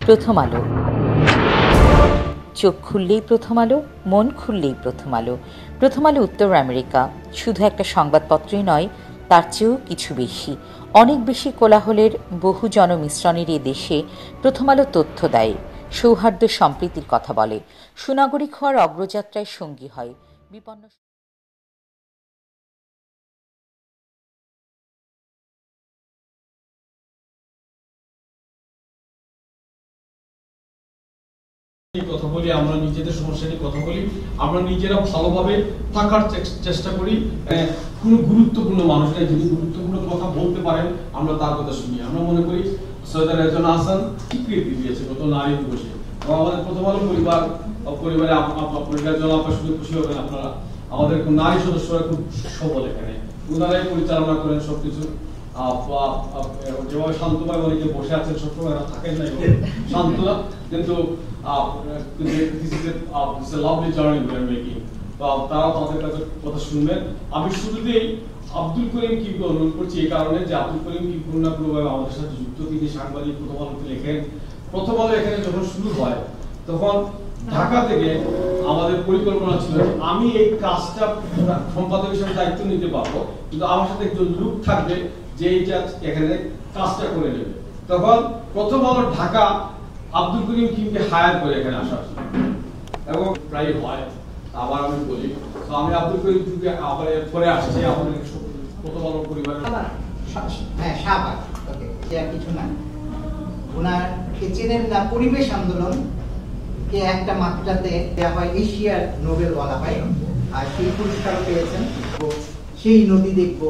প্রথম আলো। চোখ খুললেই প্রথম আলো, মন খুললেই প্রথম আলো। প্রথম আলো উত্তর আমেরিকা শুধু একটা সংবাদপত্রই নয়, তার চেয়েও কিছু বেশি, অনেক বেশি কোলাহলের বহু জনমিশ্রণের এ দেশে প্রথম আলো তথ্য দেয়, সৌহার্দ্য সম্প্রীতির কথা বলে, সুনাগরিক হওয়ার অগ্রযাত্রায় সঙ্গী হয়। বিপন্ন কথা বলি, আমরা নিজেদের সমস্যা নিয়ে কথা বলি, আমরা নিজেরা ভালোভাবে থাকার চেষ্টা করি। কোনো গুরুত্বপূর্ণ মানুষ নাই, যদি গুরুত্বপূর্ণ কথা বলতে পারেন আমরা তার কথা শুনি। আমরা মনে করি সৈয়দ রেজওয়ানা হাসান স্বীকৃতি দিয়েছে গত নারী দিবসে, এবং আমাদের প্রথম আলো পরিবারে আপনার শুনে খুশি হবেন আপনারা, আমাদের নারী সদস্যরা খুব সবল, এখানে ওনারাই পরিচালনা করেন সবকিছু। যেভাবে শান্তভাবে অনেকে বসে আছেন, সবসময় থাকেন না শান্তরা, কিন্তু তারাও তাদের কাছে কথা শুনবেন। আমি শুরুতেই আব্দুল করিম কিবকে অনুরোধ করছি এই কারণে যে আব্দুল করিম কিব কোনো না কোনোভাবে আমাদের সাথে যুক্ত। তিনি সাংবাদিক, প্রথম আলোতে লেখেন। প্রথম আলো এখানে যখন শুরু হয় তখন ঢাকা থেকে আমাদের পরিকল্পনা ছিল আমি এই কাজটা সম্পাদক হিসেবে দায়িত্ব নিতে পারবো, কিন্তু আমার সাথে একজন লোক থাকবে যে এইটা এখানে কাজটা করে নেবে। তখন প্রথম আলো ঢাকা আব্দুল করিম কিমকে হায়ার করে এখানে আসার এবং প্রায় হয়। আবার আমি বলি, তো আমি আব্দুল করিম কিমকে আবার পরে আসছি আমাদের প্রথম আলো পরিবারের শাহবাগ, ওকে, আর কিছু না। ওনাকে চেনেন না, পরিবেশ আন্দোলন কে একটা মাত্রাতে দেওয়া হয় এশিয়ার নোবেল বলা হয়, আর সেই পুরস্কারও পেয়েছেন। সেই নদী দেখব,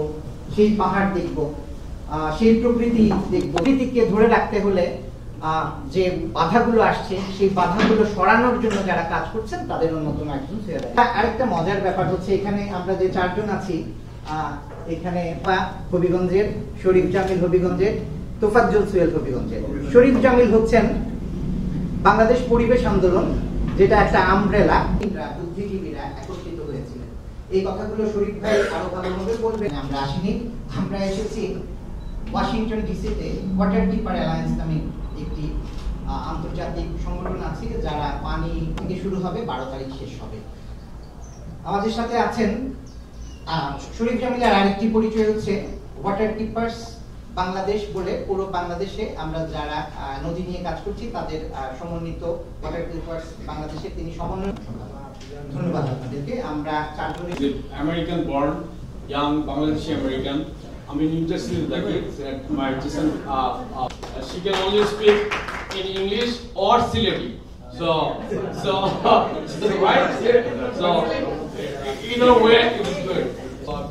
সেই পাহাড় দেখব, সেই প্রকৃতি দেখব। প্রকৃতিকে ধরে রাখতে হলে যে বাধাগুলো আসছে সেই বাধাগুলো সরানোর জন্য যারা কাজ করছেন তাদের অন্যতম একজন সৈয়দ। আরেকটা মজার ব্যাপার হচ্ছে, এখানে আমরা যে চারজন আছি, এখানে হবিগঞ্জের, শরীফ জামিল হবিগঞ্জের, তোফাজ্জল সোহেল হবিগঞ্জের। শরীফ জামিল হচ্ছেন বাংলাদেশ পরিবেশ আন্দোলন, যেটা একটা আমব্রেলা, বুদ্ধিজীবীরা একত্রিত হয়েছিলেন। এই কথাগুলো শরীফ ভাই আরো ভালোভাবে বলবেন। আমরা আসিনি, আমরা এসেছি ওয়াশিংটন ডিসিতে ওয়াটার কিপার অ্যালায়েন্স নামে একটি আন্তর্জাতিক সংগঠন আছে, যারা পানি থেকে শুরু হবে, 12 তারিখ শেষ হবে। আমাদের সাথে আছেন শরীফ জামিলের আরেকটি পরিচয় হচ্ছে ওয়াটার কিপার্স বাংলাদেশ বলে, পুরো বাংলাদেশে আমরা যারা নদী নিয়ে কাজ করছি তাদের সমন্বিত ওয়াটার কিপার্স বাংলাদেশে তিনি সমন্বয়। ধন্যবাদ আপনাদেরকে। আমরা চারজন American born, young Bangladeshi American. I'm in University of Dhaka. My teacher, she can only speak in English or Sileti. So right. So either way, it is good.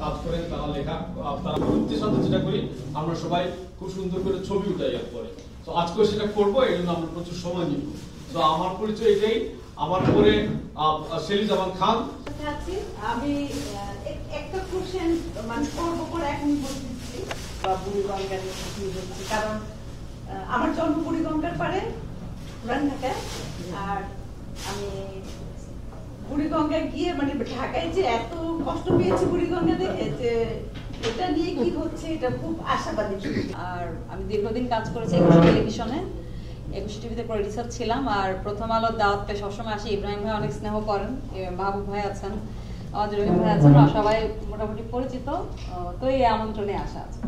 কাজ করেন তারা লেখা, তারা উদ্দেশ্য যেটা করি আমরা সবাই খুব সুন্দর করে ছবি উঠাই পরে। তো আজকেও সেটা করবো, এই জন্য আমরা প্রচুর সময় নিব। তো আমার পরিচয় এটাই। আমার পরে শেলিজামান খান। আমি একটা কোশ্চেন মানে করবো করে এখন বলতেছি বুড়িগঙ্গার বলছি, কারণ আমার জন্ম বুড়িগঙ্গার পারে পুরান ঢাকায়। আর আমি বুড়িগঙ্গায় গিয়ে মানে ঢাকায় যে এত কষ্ট পেয়েছি বুড়িগঙ্গা দেখে, যে এটা নিয়ে কি হচ্ছে এটা খুব আশাবাদী। আর আমি দীর্ঘদিন কাজ করেছি 21 টেলিভিশনে, 21 টিভিতে প্রডিউসার ছিলাম। আর প্রথম আলোর দাওয়াত পেয়ে সবসময় আসি। ইব্রাহিম ভাই অনেক স্নেহ করেন, মাহবুব ভাই আছেন, আমাদের রহিম ভাই আছেন, সবাই মোটামুটি পরিচিত। তো এই আমন্ত্রণে আসা আছে।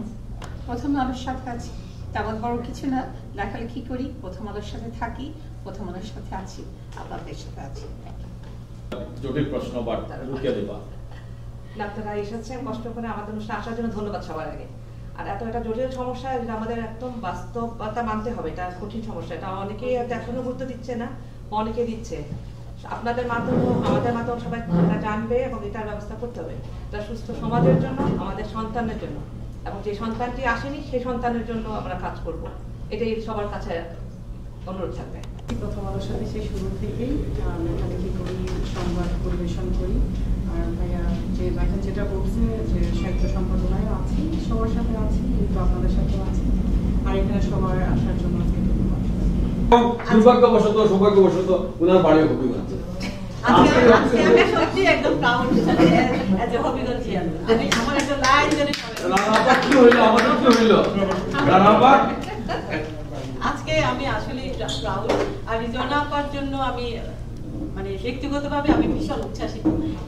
প্রথম আলোর সাথে আছি, তেমন বড় কিছু না, লেখালেখি করি, প্রথম আলোর সাথে থাকি, প্রথম আলোর সাথে আছি, আপনাদের সাথে আছি। জটিল প্রশ্ন বাট রুকিয়া দিবা। আপনারা এসেছেন কষ্ট করে আমাদের অনুষ্ঠানে আসার জন্য, ধন্যবাদ সবার আগে। আর এত একটা জটিল সমস্যা, আমাদের একদম বাস্তবতা মানতে হবে, এটা কঠিন সমস্যা। এটা অনেকেই এখনো গুরুত্ব দিচ্ছে না, অনেকে দিচ্ছে। আপনাদের মাধ্যমে, আমাদের মাধ্যমে সবাই জানবে এবং এটার ব্যবস্থা করতে হবে। এটা সুস্থ সমাজের জন্য, আমাদের সন্তানের জন্য, এবং যে সন্তানটি আসেনি সেই সন্তানের জন্য আমরা কাজ করব। এটাই সবার কাছে অনুরোধ থাকবে। প্রথম আলোর সাথে সেই শুরু থেকেই লেখালেখি করি, সংবাদ পরিবেশন করি। আর ভাইয়া যে এখন যেটা বলছে যে সাহিত্য সম্পাদনায় আছি, সবার সাথে আছি, কিন্তু আপনাদের সাথেও আছি। আর এখানে সবার আসার জন্য সৌভাগ্যবশত ওনার বাড়িও হবিগঞ্জ। একদম আজকে আমি আসলে প্রাউড। আর রিজওয়ানা আপার জন্য আমি মানে ব্যক্তিগতভাবে আমি ভীষণ উচ্ছ্বাসিত,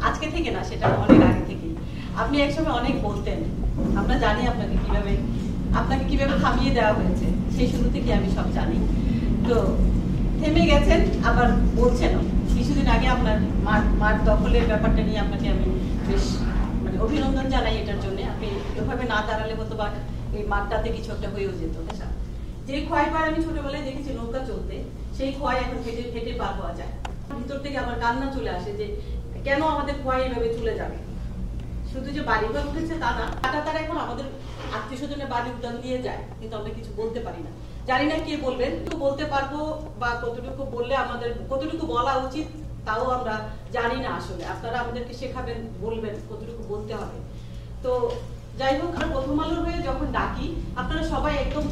আজকে থেকে না, সেটা অনেক আগে থেকেই। আপনি একসময় অনেক বলতেন, আমরা জানি আপনাকে কিভাবে থামিয়ে দেওয়া হয়েছে, সেই শুরু থেকে আমি সব জানি। তো থেমে গেছেন, আবার বলছেনও। কিছুদিন আগে আপনার মাঠ দখলের ব্যাপারটা নিয়ে আপনাকে আমি বেশ মানে অভিনন্দন জানাই এটার জন্য। আপনি এভাবে না দাঁড়ালে হতো বা এই মাঠটাতে কিছু একটা হয়েও যেত। যে খোয়াইবার আমি ছোটবেলায় দেখেছি নৌকা চলতে, সেই খোয়াই এখন হেঁটে হেঁটে পার হওয়া যায়। ভিতর থেকে আমার কান্না চলে আসে যে কেন আমাদের খোয়াই এভাবে চলে যাবে। শুধু যে বাড়িঘর উঠেছে তা না, তারা এখন আমাদের আত্মীয় স্বজনের বাড়ি উদ্যান দিয়ে যায়, কিন্তু আমরা কিছু বলতে পারি না। জানি না কে বলবেন, কিন্তু বলতে পারবো বা কতটুকু বললে আমাদের কতটুকু বলা উচিত তাও আমরা জানি না। আসলে আপনারা আমাদেরকে শেখাবেন, বলবেন কতটুকু বলতে হবে। তো যাই হোক, আমরা প্রথম আলোর হয়ে যখন ডাকি আপনারা সবাই একদম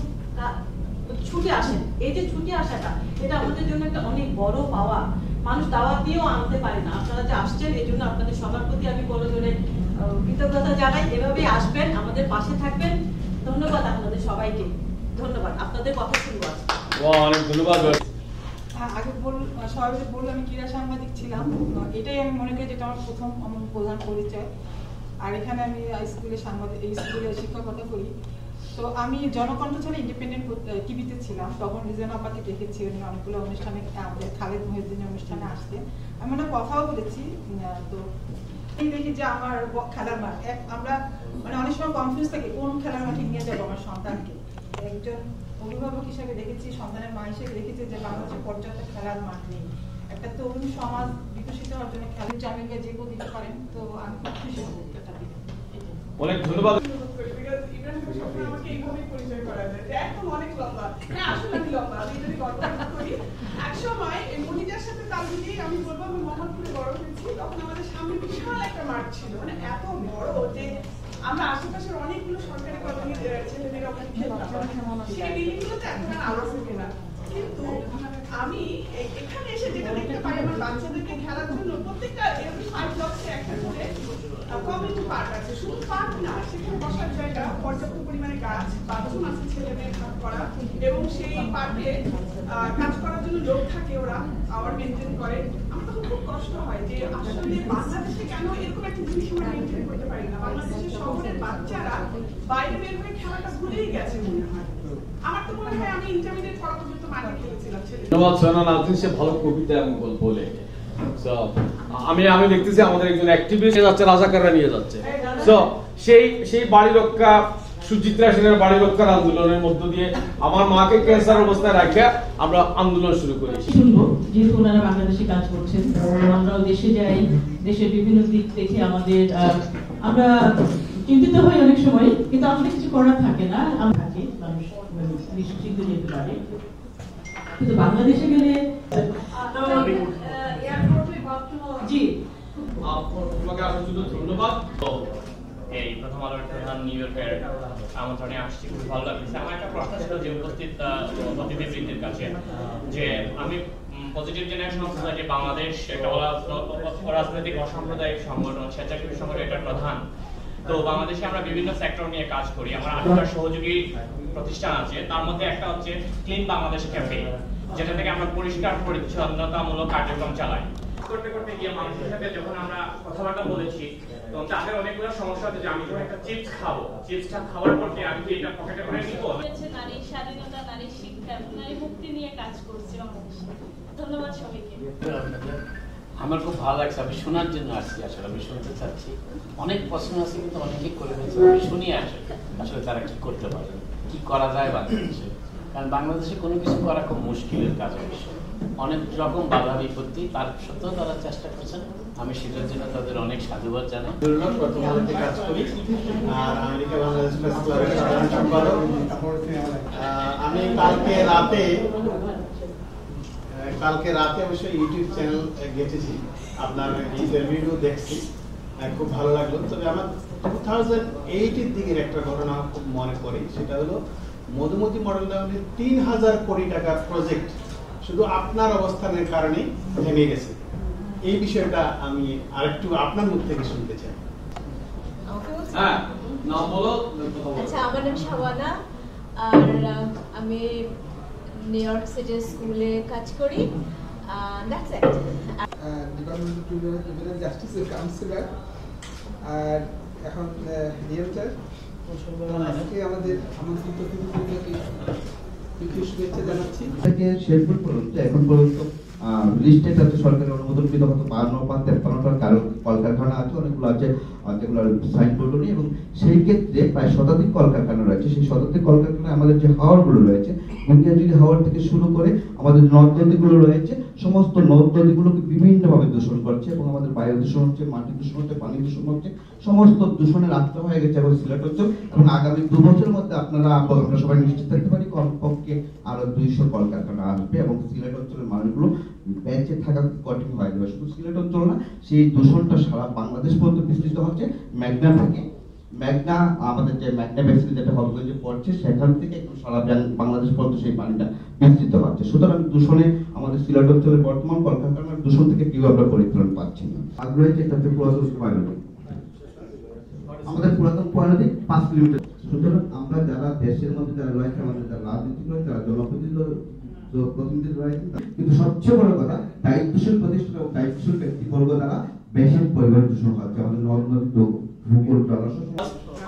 ছুটে আসেন। এই যে ছুটে আসাটা, এটা আমাদের জন্য একটা অনেক বড় পাওয়া। মানুষ দাওয়াত দিয়েও আনতে পারে না। আপনারা যে আসছেন, এই জন্য আপনাদের সবার প্রতি আমি বড় জোরে কৃতজ্ঞতা জানাই। এভাবেই আসবেন, আমাদের পাশে থাকবেন। ধন্যবাদ আপনাদের সবাইকে, ধন্যবাদ। আপনাদের কথা শুনবো আজকে। অনেক ধন্যবাদ। আগে সবাই বললো আমি ক্রীড়া সাংবাদিক ছিলাম, এটাই আমি মনে করি যেটা আমার প্রথম আমার প্রধান পরিচয়। আর এখানে আমি এই স্কুলে শিক্ষকতা করি। তো আমি জনকণ্ঠ ছাড়া ইন্ডিপেন্ডেন্ট টিভিতে ছিলাম, তখন রিজওয়ানা আপাকে দেখেছি উনি অনেকগুলো অনুষ্ঠানে, আমাদের খালেদ মহিউদ্দিনের অনুষ্ঠানে আসতেন। আমি ওনার কথাও বলেছি। তো এই দেখি যে আমার খেলার মাঠ, আমরা মানে অনেক সময় কনফিউজ থাকি কোন খেলার মাঠে নিয়ে যাবো আমার সন্তানকে। একজন অভিভাবক হিসেবে দেখেছি, সন্তানের মা হিসেবে দেখেছি যে বাংলাদেশে পর্যাপ্ত খেলার মাঠ নেই। একটা তরুণ সমাজ বিকশিত হওয়ার জন্য খেলার জামিনকে যে কেউ দিতে পারেন, তো আমি খুব খুশি হবো এটা দিতে। অনেক ধন্যবাদ। আমাকে এইভাবেই পরিচয় করা যায় যে একদম অনেক লম্বা। হ্যাঁ, আসলে আমি লম্বা, আমি যদি গল্প করি। এক সময় মনিজার সাথে তাল মিলিয়ে আমি বলবো আমি মোহাম্মদপুরে বড় হয়েছি, তখন আমাদের সামনে বিশাল একটা মাঠ ছিল, মানে এত বড় যে আমরা আশেপাশের অনেকগুলো সরকারি কলোনির ছেলেমেয়েরা ওখানে খেলতাম। সেই বিল্ডিংগুলোতে এখন আর আলো থাকে না, কিন্তু আমি এখানে এসে যেটা দেখতে পাই আমার বাচ্চাদেরকে খেলার জন্য প্রত্যেকটা 5 ব্লকসে একটা করে কমিউনিটি পার্ক আছে। শুধু পার্ক না, সেখানে বসার জায়গা, পর্যাপ্ত পরিমাণে গাছ, বাথরুম আছে ছেলে মেয়ে কাজ করা, এবং সেই পার্কে কাজ করার জন্য লোক থাকে, ওরা আওয়ার মেনটেন করে। আমার তখন খুব কষ্ট হয় যে আসলে বাংলাদেশে কেন এরকম একটা জিনিস আমরা মেনটেন করতে পারি না। বাংলাদেশের শহরের বাচ্চারা বাইরে বের হয়ে খেলাটা ভুলেই গেছে মনে হয়। আমার তো মনে হয় আমি ইন্টারমিডিয়েট পড়া পর্যন্ত মাঠে খেলেছিলাম। ধন্যবাদ সোনা নাজরিন, সে ভালো কবিতা এবং গল্প লেখে। আমি দেখতেছি আমাদের একজন অ্যাক্টিভিস্ট যাচ্ছে, রাজাকাররা নিয়ে যাচ্ছে। সো সেই বাড়ি রক্ষা, সুচিত্রা সেনের বাড়ি রক্ষার আন্দোলনের মধ্য দিয়ে আমার মাকে ক্যান্সার অবস্থায় রাখে আমরা আন্দোলন শুরু করি। শুনবো, যেহেতু ওনারা বাংলাদেশে কাজ করছেন, আমরাও দেশে যাই, দেশের বিভিন্ন দিক দেখে আমাদের আমরা চিন্তিত হই অনেক সময়, কিন্তু আমাদের কিছু করার থাকে না। আমরা মানুষ নিশ্চিন্ত যেতে পারে, কিন্তু বাংলাদেশে গেলে জি আপনাকে আসার জন্য ধন্যবাদ। এই প্রথম আলোর প্রধান নিউ ইয়র্কের আমন্ত্রণে আসছি, খুব ভালো লাগছে। আমার একটা প্রশ্ন ছিল যে উপস্থিত অতিথিবৃন্দের কাছে, যে আমি positive generation of society Bangladesh একটা রাজনৈতিক অসাম্প্রদায়িক সংগঠন, স্বেচ্ছাসেবী সংগঠন, এটা প্রধান। তো বাংলাদেশে আমরা বিভিন্ন সেক্টর নিয়ে কাজ করি, আমার 8টা সহযোগী প্রতিষ্ঠান আছে। তার মধ্যে একটা হচ্ছে ক্লিন বাংলাদেশ ক্যাফে, যেটা থেকে আমরা পরিষ্কার পরিচ্ছন্নতামূলক কার্যক্রম চালাই। করতে করতে গিয়ে মানুষের সাথে যখন আমরা কথাবার্তা বলেছি, তো তাদের অনেকগুলো সমস্যা হচ্ছে যে আমি যখন একটা চিপস খাবো, চিপসটা খাওয়ার পর আমি কি এটা পকেটে করে নিব? নারীর স্বাধীনতা, নারীর শিক্ষা, নারী মুক্তি নিয়ে কাজ করছে বাংলাদেশে। ধন্যবাদ সবাইকে। আমার খুব ভালো লাগছে, আমি শোনার জন্য আসছি। আসলে আমি শুনতে চাচ্ছি, অনেক প্রশ্ন আছে কিন্তু অনেকেই করে ফেলছে। আমি শুনিয়ে আসলে তারা কি করতে পারে, কি করা যায় বাংলাদেশে। কারণ বাংলাদেশে কোনো কিছু করা খুব মুশকিলের কাজ, অবশ্য অনেক রকম বাধা বিপত্তি, তার সত্ত্বেও তারা চেষ্টা করছেন। আমি সেটার জন্য তাদের অনেক সাধুবাদ জানাই। প্রথম আলোতে কাজ করি আর আমেরিকা বাংলাদেশ প্রেস ক্লাবের সাধারণ সম্পাদক। আমি কালকে রাতে অবশ্যই ইউটিউব চ্যানেল গেছি, আপনার ইন্টারভিউ দেখছি, খুব ভালো লাগলো। তবে আমার 2008-এর দিকের একটা ঘটনা খুব মনে পড়ে, সেটা হলো মধুমতি মডেল টাউনের 3000 কোটি টাকার প্রজেক্ট শুধু আপনার অবস্থানের কারণে থেমে গেছে। এই বিষয়টা আমি আরেকটু আপনার মুখ থেকে শুনতে চাই। নাম বলো। আচ্ছা, আমার নাম শাবানা, আর আমি নিউ ইয়র্ক সিটি স্কুলে কাজ করি। That's it. Department of judicial জাস্টিসের কাউন্সিলর আর এখন রিয়েলটার। আজকে আমাদের আমন্ত্রিত অতিথিদেরকে শুভেচ্ছা জানাচ্ছি। শেরপুর পর্যন্ত এখন পর্যন্ত লিস্টে আছে সরকারের অনুমোদনকৃত হয়তো 52-53টা কলকারখানা আছে, অনেকগুলো আছে যেগুলো সাইনবোর্ড নেই, এবং সেই ক্ষেত্রে প্রায় শতাধিক কলকারখানা রয়েছে। সেই শতাধিক কলকারখানায় আমাদের যে হাওরগুলো রয়েছে, গুন্ডিয়াজুড়ি হাওর থেকে শুরু করে আমাদের নদ নদীগুলো রয়েছে, সমস্ত নদ নদীগুলোকে বিভিন্নভাবে দূষণ করছে, এবং আমাদের বায়ু দূষণ হচ্ছে, মাটি দূষণ হচ্ছে, পানি দূষণ হচ্ছে, সমস্ত দূষণের আত্মা হয়ে গেছে এখন সিলেট অঞ্চল। এবং আগামী 2 বছরের মধ্যে আমরা সবাই নিশ্চিত থাকতে পারি কমপক্ষে আরো 200 কলকারখানা আসবে, এবং সিলেট অঞ্চলের মানুষগুলো বেঁচে থাকা কঠিন হয়ে যাবে। শুধু সিলেট অঞ্চল না, সেই দূষণটা সারা বাংলাদেশ পর্যন্ত বিস্তৃত হচ্ছে। মেঘনা থেকে, মেঘনা আমাদের যে মেঘনা বেসিন যেটা হবিগঞ্জে পড়ছে, সেখান থেকে একটু সারা বাংলাদেশ পর্যন্ত সেই পানিটা বিস্তৃত হচ্ছে। সুতরাং দূষণে আমাদের সিলেট অঞ্চলের বর্তমান কলকারখানার দূষণ থেকে কেউ আমরা পরিত্রাণ পাচ্ছি না। আগ্রহী একটা পুরাতন পয়নদী, আমাদের পুরাতন পয়নদী 5 কিলোমিটার। সুতরাং আমরা যারা দেশের মধ্যে যারা রয়েছে, আমাদের যারা রাজনীতি করে, যারা জনপ্রতিনিধি রয়েছে, কিন্তু সবচেয়ে বড় কথা দায়িত্বশীল প্রতিষ্ঠান এবং দায়িত্বশীল ব্যক্তিবর্গ দ্বারা বেশি পরিমাণ দূষণ হচ্ছে আমাদের নদ নদী, ভূগোল, জলাশয়।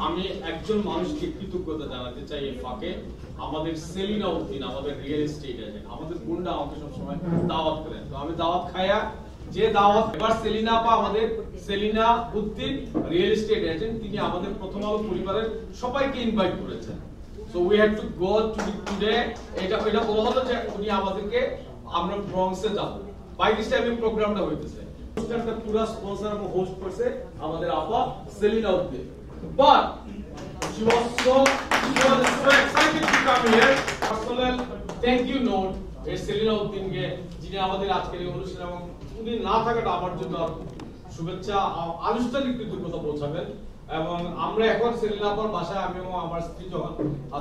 আমি একজন মানুষকে কৃতজ্ঞতা জানাতে চাই এই ফাঁকে, আমাদের সেলিনা উদ্দিন, আমাদের রিয়েল এস্টেট এজেন্ট, আমাদের গুন্ডা আমাকে সবসময় দাওয়াত করেন, তো আমি দাওয়াত খায়া যে দাওয়াত এবার সেলিনা আপা, আমাদের Selina Uddin real estate agent, তিনি আমাদের প্রথম আলো পরিবারের সবাইকে ইনভাইট করেছেন। So we had to go to today. এটা বলা হলো যে উনি আমাদেরকে আমরা ব্রঙ্কসে যাব। বাই দিস টাইম প্রোগ্রামটা হইতেছে। একটা পুরো স্পন্সর এবং হোস্ট করছে আমাদের আপা Selina Uddin. But she was so excited to come here. Personal thank you note এই সেলিনা উদ্দিনকে, যিনি আমাদের আজকের এই অনুষ্ঠানে, এবং উনি না থাকাটা আমার জন্য শুভেচ্ছা আনুষ্ঠানিক কৃতজ্ঞতা পৌঁছাবেন। এবং আমরা এখন সেলিনা আপার বাসায় আমি এবং আমার স্ত্রী যখন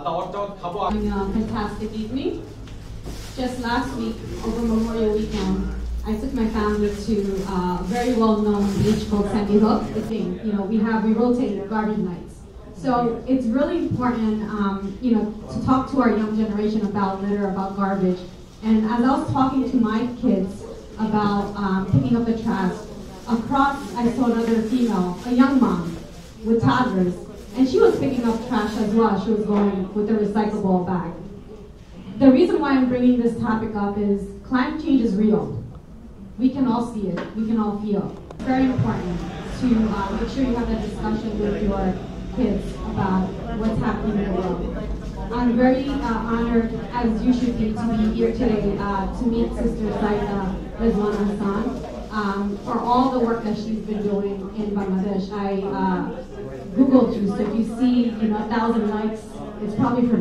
দাওয়াতটা খাবো। Fantastic evening. Just last week over Memorial Weekend, I took my family to a very well-known beach called Sandy Hook. We rotate garden nights. So it's really important, to talk to our young generation about litter, about garbage. And as I was talking to my kids about picking up the trash, across I saw another female, a young mom with toddlers, and she was picking up trash as well. She was going with a recyclable bag. The reason why I'm bringing this topic up is climate change is real. We can all see it. We can all feel. It's very important to make sure you have that discussion with your kids about what's happening in the world. I'm very honored, as you should be, to be here today to meet Sister Saida Rizwan Hassan. For all the work that she's been doing in Bangladesh. I Googled you, so if you see 1,000 likes, it's probably for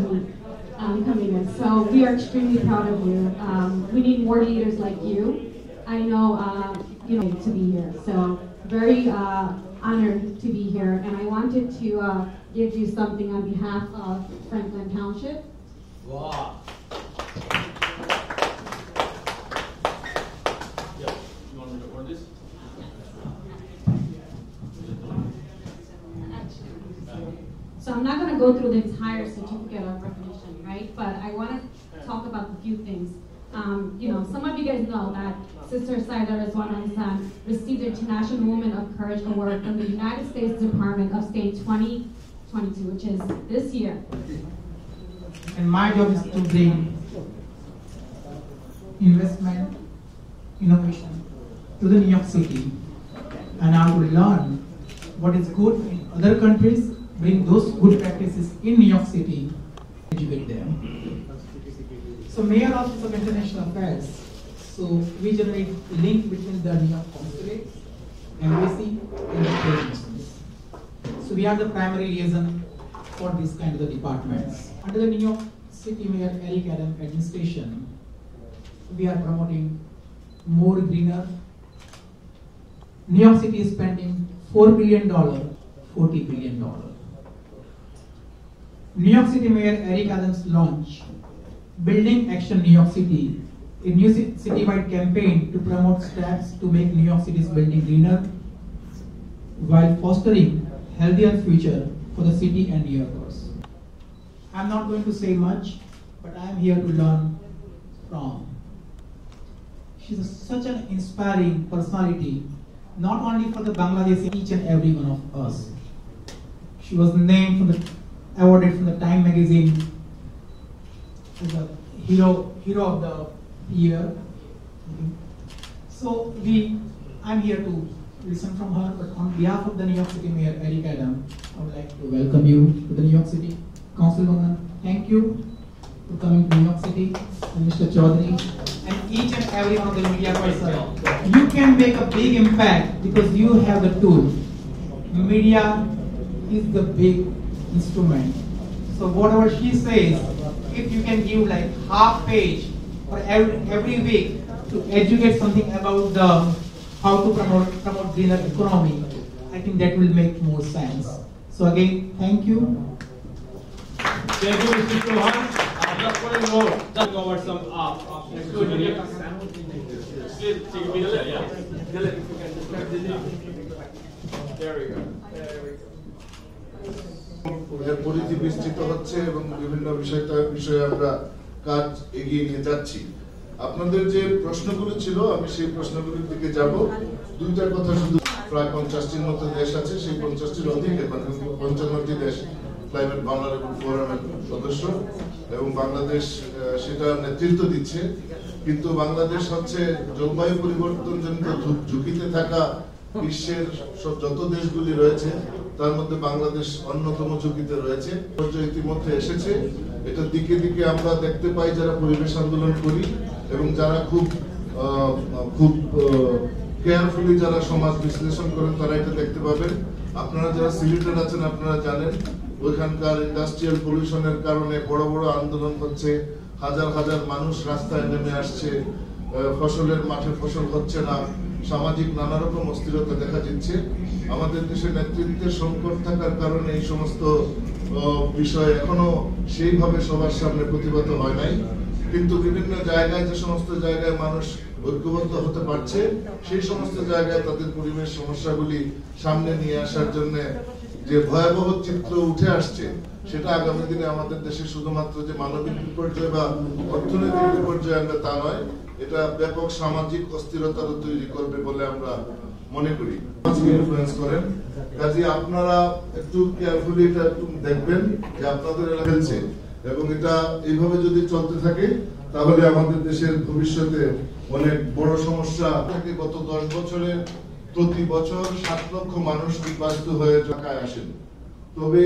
me coming in. So we are extremely proud of you. We need more leaders like you. I know to be here, so very honored to be here. And I wanted to give you something on behalf of Franklin Township. Wow. So I'm not going to go through the entire certificate of recognition, right? But I want to talk about a few things. Some of you guys know that Sister Saida Rizwan Hassan received the International Woman of Courage Award from the United States Department of State 2022, which is this year. And my job is to bring investment, innovation to the New York City, and I will learn what is good in other countries, bring those good practices in New York City, educate them. So Mayor Office of International Affairs, so we generate link between the New York Consulate, Embassy, and the trade missions. So we are the primary liaison for these kind of the departments. Under the New York City Mayor Eric Adams administration, we are promoting more greener. New York City is spending $4 billion, $40 billion. New York City Mayor Eric Adams launched Building Action New York City, a new citywide campaign to promote steps to make New York City's building greener while fostering healthier future for the city and New Yorkers. I'm not going to say much, but I'm here to learn from. She's such an inspiring personality, not only for the Bangladesh, each and every one of us. She was named awarded from the Time magazine as a hero of the year. So I'm here to listen from her, but on behalf of the New York City Mayor Eric Adam, I would like to welcome you to the New York City Councilwoman. Thank you for coming to New York City, and Mr. Chaudhary, and each and every one of the media personnel. You can make a big impact because you have the tool. Media is the big instrument. So whatever she says, if you can give like half page or every week to educate something about how to promote greener economy, I think that will make more sense. So again, thank you. Thank you, Mr. Chauhan. Just want to know, just cover some please take a video. Yeah. There we go. পরিধি বিস্তৃত হচ্ছে এবং বিভিন্ন বিষয়ে আমরা কাজ এগিয়ে নিয়ে যাচ্ছি। আপনাদের যে প্রশ্নগুলো ছিল আমি সেই প্রশ্নগুলোর দিকে যাব। দুইটা কথা শুধু, প্রায় 50টির মতো দেশ আছে, সেই 50টির অধিক, মানে 55টি দেশ ক্লাইমেট ভালনারেবল ফোরামের সদস্য এবং বাংলাদেশ সেটা নেতৃত্ব দিচ্ছে। কিন্তু বাংলাদেশ হচ্ছে জলবায়ু পরিবর্তনজনিত ঝুঁকিতে থাকা বিশ্বের যত দেশগুলি রয়েছে তার মধ্যে বাংলাদেশ অন্যতম ঝুঁকিতে রয়েছে। ইতিমধ্যে এসেছে, এটার দিকে দিকে আমরা দেখতে পাই যারা পরিবেশ আন্দোলন করি এবং যারা খুব কেয়ারফুলি যারা সমাজ বিশ্লেষণ করেন তারা এটা দেখতে পাবেন। আপনারা যারা সিলেটের আছেন আপনারা জানেন ওইখানকার ইন্ডাস্ট্রিয়াল পলিউশনের কারণে বড় বড় আন্দোলন হচ্ছে, হাজার হাজার মানুষ রাস্তায় নেমে আসছে, ফসলের মাঠে ফসল হচ্ছে না, সামাজিক নানা রকম অস্থিরতা দেখা দিচ্ছে। আমাদের দেশে নেতৃত্বের সংকট থাকার কারণে এই সমস্ত বিষয় এখনো সেইভাবে সবার সামনে প্রতিবাদ হয় নাই। কিন্তু বিভিন্ন জায়গায় যে সমস্ত জায়গায় মানুষ ঐক্যবদ্ধ হতে পারছে সেই সমস্ত জায়গায় তাদের পরিবেশ সমস্যাগুলি সামনে নিয়ে আসার জন্য যে ভয়াবহ চিত্র উঠে আসছে সেটা আগামী দিনে আমাদের দেশে শুধুমাত্র যে মানবিক বিপর্যয় বা অর্থনৈতিক বিপর্যয় আমরা তা নয়, এটা ব্যাপক সামাজিক অস্থিরতারও তৈরি করবে বলে আমরা মনে করি। ইনফ্লুয়েন্স করেন, কাজে আপনারা একটু কেয়ারফুলি এটা একটু দেখবেন যে আপনাদের এলাকা ফেলছে এবং এটা এইভাবে যদি চলতে থাকে তাহলে আমাদের দেশের ভবিষ্যতে অনেক বড় সমস্যা থাকে। গত 10 বছরে প্রতি বছর 7 লক্ষ মানুষ নির্বাচিত হয়ে ঢাকায় আসেন। তবে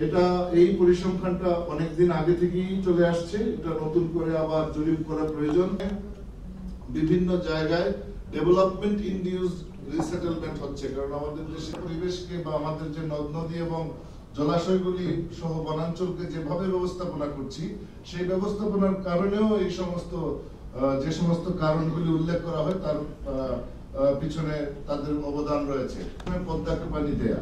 এটা এই পরিসংখ্যানটা অনেকদিন আগে থেকেই চলে আসছে, এটা নতুন করে আবার জরিপ করা প্রয়োজন। বিভিন্ন জায়গায় ডেভেলপমেন্ট ইনডিউস রিসেটেলমেন্ট হচ্ছে, কারণ আমাদের দেশের পরিবেশকে বা আমাদের যে নদ নদী এবং জলাশয়গুলি সহ বনাঞ্চলকে যেভাবে ব্যবস্থাপনা করছি সেই ব্যবস্থাপনার কারণেও এই সমস্ত যে সমস্ত কারণগুলি উল্লেখ করা হয় তার পিছনে তাদের অবদান রয়েছে। পদ্মাকে পানি দেয়া,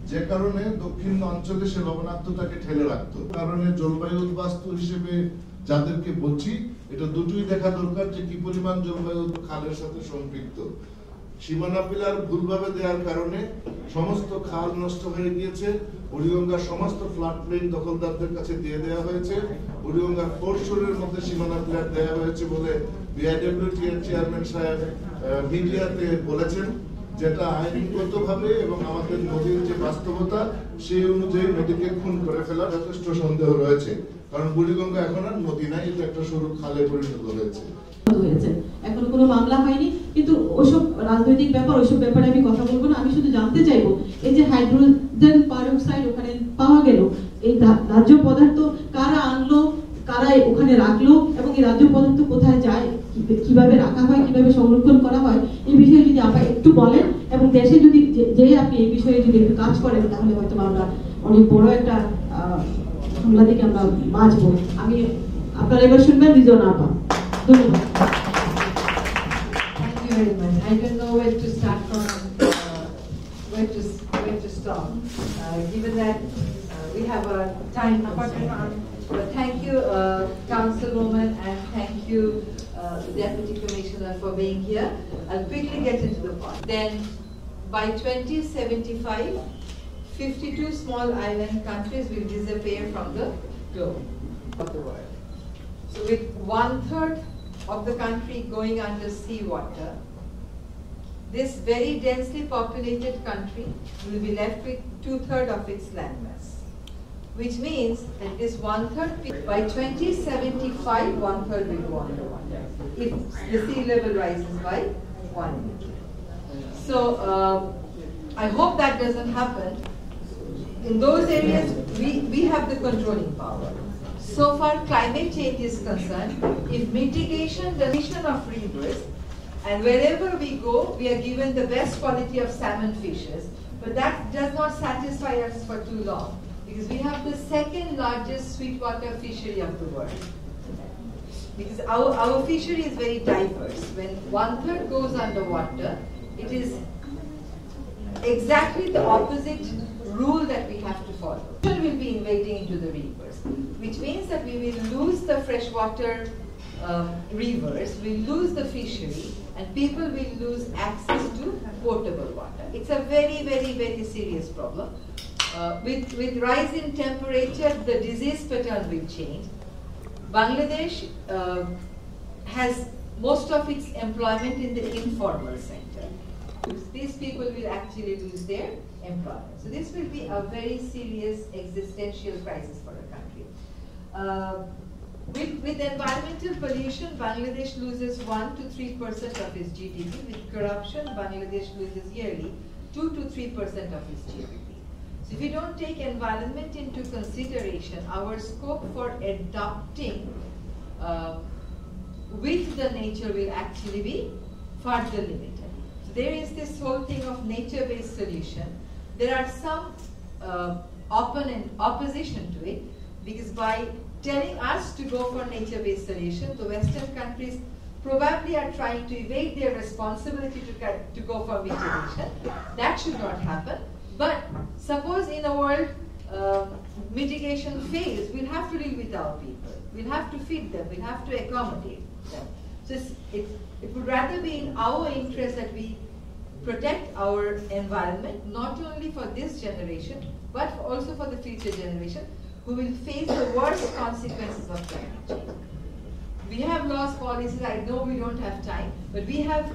যে কারণে দক্ষিণ অঞ্চলে সে লবণাক্ততাকে ঠেলে রাখতো, কারণে জলবায়ু বাস্তু হিসেবে যাদেরকে বলছি এটা দুটোই দেখা দরকার যে কি পরিমাণ জলবায়ু খালের সাথে সম্পৃক্ত। সীমানা পিলার ভুলভাবে দেওয়ার কারণে সমস্ত খাল নষ্ট হয়ে গিয়েছে, বুড়িগঙ্গার সমস্ত ফ্লাড প্লেন দখলদারদের কাছে দিয়ে দেওয়া হয়েছে, বুড়িগঙ্গার ফোরশোরের মধ্যে সীমানা পিলার দেওয়া হয়েছে বলে বিআইডব্লিউটি এর চেয়ারম্যান সাহেব মিডিয়াতে বলেছেন, যেটা আইনগতভাবে এবং আমাদের নদীর যে বাস্তবতা সেই অনুযায়ী নদীকে খুন করে ফেলার যথেষ্ট সন্দেহ রয়েছে, কারণ বুড়িগঙ্গা এখন আর নদী নাই, এটা একটা সরু খালে পরিণত হয়েছে। এখনো কোনো মামলা হয়নি, কিন্তু ওসব রাজনৈতিক ব্যাপার, ওইসব ব্যাপারে আমি কথা বলবো না। আমি শুধু জানতে চাইবো এই যে হাইড্রোজেন পারঅক্সাইড ওখানে পাওয়া গেল, এই রাজ্য পদার্থ কারা আনলো, কারা ওখানে রাখলো এবং এই রাজ্য পদার্থ কোথায় যায়, কিভাবে রাখা হয়, কিভাবে সংরক্ষণ করা হয়, এই বিষয়ে যদি আপনারা একটু বলেন এবং দেশে যদি যে আপনি এই বিষয়ে যদি একটু কাজ করেন তাহলে হয়তো আমরা অনেক বড় একটা হামলা থেকে আমরা বাঁচবো। আমি আপনারা এবার শুনবেন রিজন আপা। ধন্যবাদ। Thank you very much. I don't know where to start from, where to stop. Given that we have a time constraint. But thank you, Councilwoman, and thank you, Deputy Commissioner, for being here. I'll quickly get into the point. Then, by 2075, 52 small island countries will disappear from the globe of the world. So with 1/3 of the country going under seawater, this very densely populated country will be left with 2/3 of its landmass, which means that this 1/3, by 2075, 1/3 will go underwater if the sea level rises by 1 meter. So I hope that doesn't happen. In those areas, we have the controlling power. So far, climate change is concerned, if mitigation, the mission of rivers, and wherever we go, we are given the best quality of salmon fishes, but that does not satisfy us for too long, because we have the second largest sweetwater fishery of the world. Because our fishery is very diverse. When 1/3 goes underwater, it is exactly the opposite rule that we have to follow. We will be invading into the rivers, which means that we will lose the freshwater rivers, we'll lose the fishery, and people will lose access to potable water. It's a very, very, very serious problem. With rise in temperature, the disease pattern will change. Bangladesh has most of its employment in the informal sector. These people will actually lose their employment. So this will be a very serious existential crisis for the country. With environmental pollution, Bangladesh loses 1 to 3% of its GDP. With corruption, Bangladesh loses yearly 2 to 3% of its GDP. So if we don't take environment into consideration, our scope for adapting with the nature will actually be further limited. So there is this whole thing of nature-based solution. There are some opposition to it, because by telling us to go for nature-based solution, the Western countries probably are trying to evade their responsibility to go for mitigation. That should not happen. But suppose in a world mitigation fails, we'll have to deal with our people. We'll have to feed them. We'll have to accommodate them. So it would rather be in our interest that we protect our environment, not only for this generation, but also for the future generation, who will face the worst consequences of climate change. We have lost policies. I know we don't have time, but we have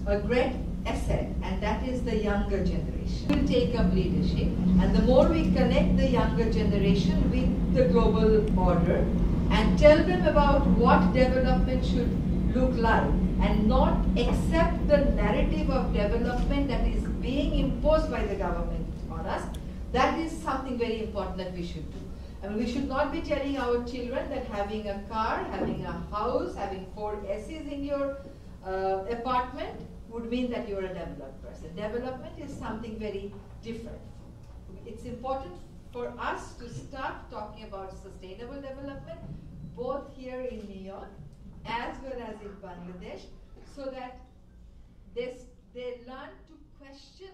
a great asset, and that is the younger generation. We will take up leadership, and the more we connect the younger generation with the global order and tell them about what development should look like, and not accept the narrative of development that is being imposed by the government on us, that is something very important that we should do. I mean, we should not be telling our children that having a car, having a house, having 4 ACs in your apartment would mean that you're a developed person. Development is something very different. It's important for us to start talking about sustainable development, both here in New York as well as in Bangladesh, so that they learn to question